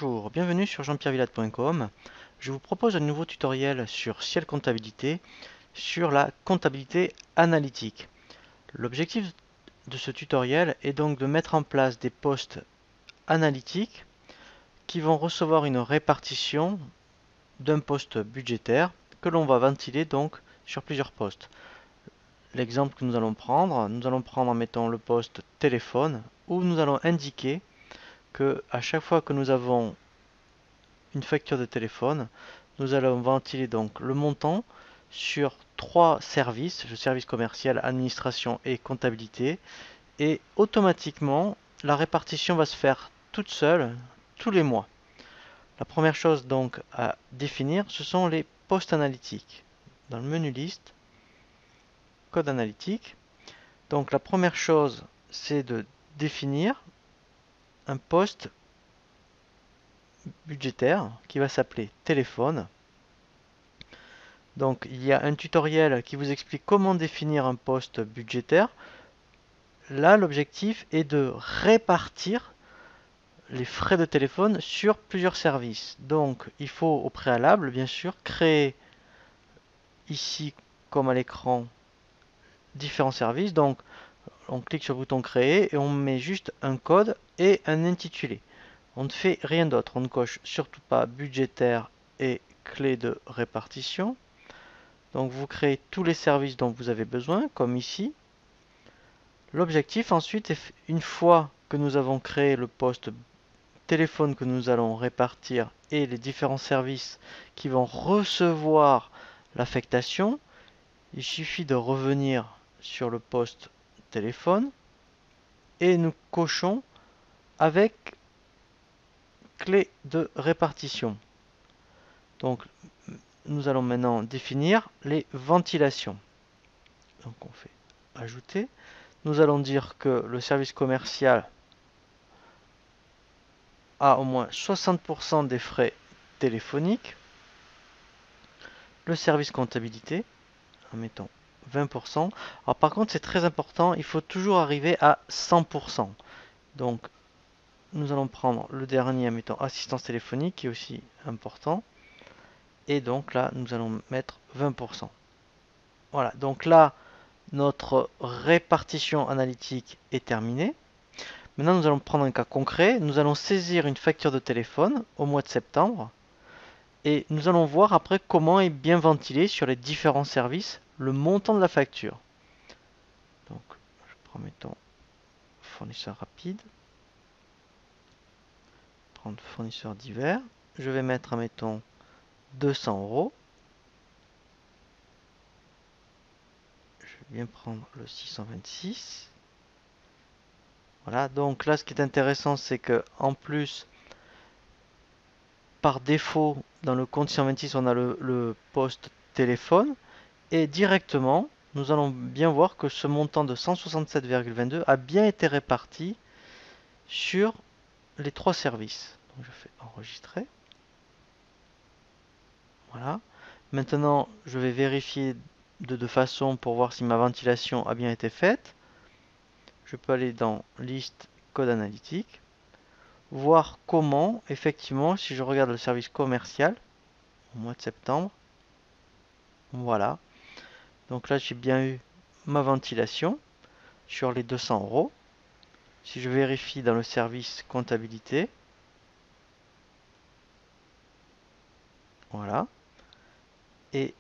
Bonjour, bienvenue sur jean-pierre-villade.com. Je vous propose un nouveau tutoriel sur Ciel Comptabilité, sur la comptabilité analytique. L'objectif de ce tutoriel est donc de mettre en place des postes analytiques qui vont recevoir une répartition d'un poste budgétaire que l'on va ventiler donc sur plusieurs postes. L'exemple que nous allons prendre, mettons le poste téléphone, où nous allons indiquer que à chaque fois que nous avons une facture de téléphone, nous allons ventiler donc le montant sur trois services, le service commercial, administration et comptabilité, et automatiquement la répartition va se faire toute seule tous les mois. La première chose donc à définir, ce sont les postes analytiques. Dans le menu liste, code analytique. Donc la première chose, c'est de définir un poste budgétaire qui va s'appeler téléphone. Donc il y a un tutoriel qui vous explique comment définir un poste budgétaire. Là, l'objectif est de répartir les frais de téléphone sur plusieurs services. Donc il faut au préalable, bien sûr, créer ici, comme à l'écran, différents services. Donc on clique sur le bouton créer et on met juste un code et un intitulé. On ne fait rien d'autre. On ne coche surtout pas budgétaire et clé de répartition. Donc vous créez tous les services dont vous avez besoin, comme ici. L'objectif ensuite est, une fois que nous avons créé le poste téléphone que nous allons répartir et les différents services qui vont recevoir l'affectation, il suffit de revenir sur le poste téléphone et nous cochons avec clé de répartition. Donc nous allons maintenant définir les ventilations. Donc on fait ajouter. Nous allons dire que le service commercial a au moins 60% des frais téléphoniques. Le service comptabilité, mettons 20%. Alors par contre, c'est très important, il faut toujours arriver à 100%. Donc nous allons prendre le dernier, mettons assistance téléphonique, qui est aussi important. Et donc là, nous allons mettre 20%. Voilà, donc là, notre répartition analytique est terminée. Maintenant, nous allons prendre un cas concret. Nous allons saisir une facture de téléphone au mois de septembre. Et nous allons voir après comment est bien ventilé sur les différents services le montant de la facture. Donc, je prends, mettons, fournisseur rapide. Prendre fournisseur divers. Je vais mettre, mettons, 200 euros. Je vais bien prendre le 626. Voilà, donc là, ce qui est intéressant, c'est que en plus, par défaut, dans le compte 626, on a le poste téléphone. Et directement, nous allons bien voir que ce montant de 167,22 a bien été réparti sur les trois services. Donc je fais enregistrer. Voilà. Maintenant, je vais vérifier de deux façons pour voir si ma ventilation a bien été faite. Je peux aller dans liste code analytique, voir comment, effectivement, si je regarde le service commercial, au mois de septembre, voilà. Donc là, j'ai bien eu ma ventilation sur les 200 euros. Si je vérifie dans le service comptabilité, voilà. Et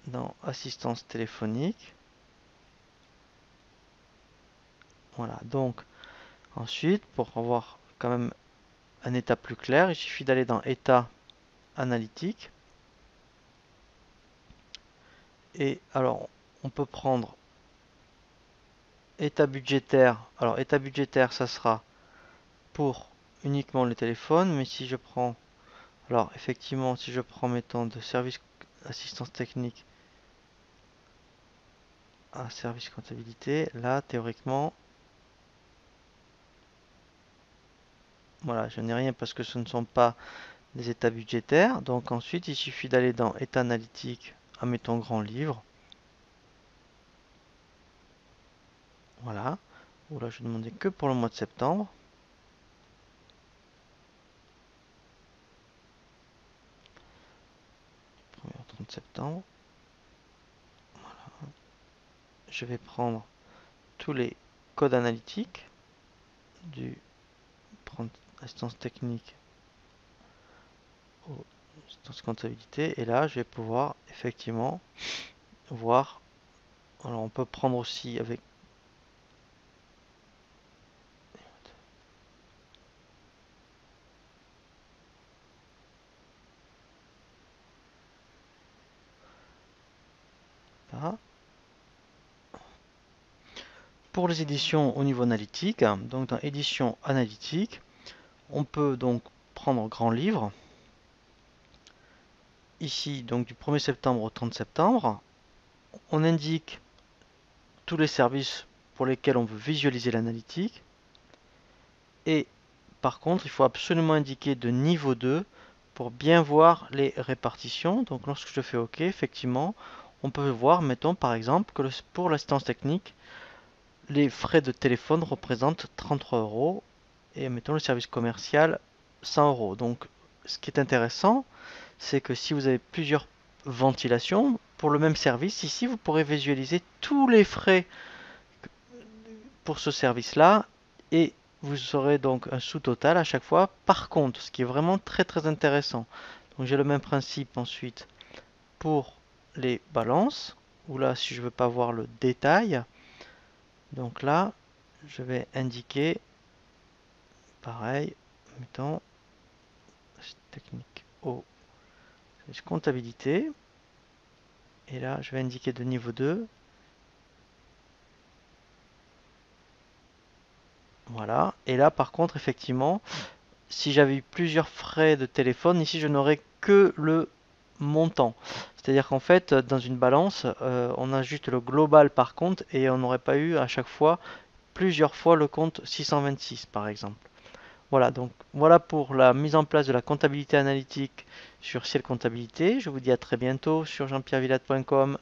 dans assistance téléphonique, voilà. Donc, ensuite, pour avoir quand même un état plus clair, il suffit d'aller dans état analytique. Et alors, on peut prendre état budgétaire. Alors, état budgétaire, ça sera pour uniquement le téléphone. Mais si je prends, alors effectivement, si je prends, mettons, de service assistance technique à service comptabilité, là, théoriquement, voilà, je n'ai rien parce que ce ne sont pas des états budgétaires. Donc ensuite, il suffit d'aller dans état analytique, admettons grand livre. Voilà. Là, je demandais que pour le mois de septembre. 30 septembre. Voilà. Je vais prendre tous les codes analytiques du assistance technique aux assistance comptabilité. Et là, je vais pouvoir effectivement voir. Alors, on peut prendre aussi avec ça. Pour les éditions au niveau analytique, donc dans édition analytique, on peut donc prendre grand livre. Ici, donc du 1er septembre au 30 septembre, on indique tous les services pour lesquels on veut visualiser l'analytique. Et par contre, il faut absolument indiquer de niveau 2 pour bien voir les répartitions. Donc lorsque je fais OK, effectivement, on peut voir, mettons par exemple, que pour l'assistance technique, les frais de téléphone représentent 33 euros et mettons le service commercial 100 euros. Donc ce qui est intéressant, c'est que si vous avez plusieurs ventilations, pour le même service, ici vous pourrez visualiser tous les frais pour ce service-là et vous aurez donc un sous-total à chaque fois par compte, ce qui est vraiment très très intéressant. Donc j'ai le même principe ensuite pour les balances, où là si je veux pas voir le détail, donc là je vais indiquer pareil, mettons technique au comptabilité, et là je vais indiquer de niveau 2. Voilà, et là par contre effectivement, si j'avais eu plusieurs frais de téléphone, ici je n'aurais que le montant. C'est-à-dire qu'en fait, dans une balance, on a juste le global par compte et on n'aurait pas eu à chaque fois, plusieurs fois le compte 626 par exemple. Voilà, donc voilà pour la mise en place de la comptabilité analytique sur Ciel Comptabilité. Je vous dis à très bientôt sur jean-pierrevillade.com.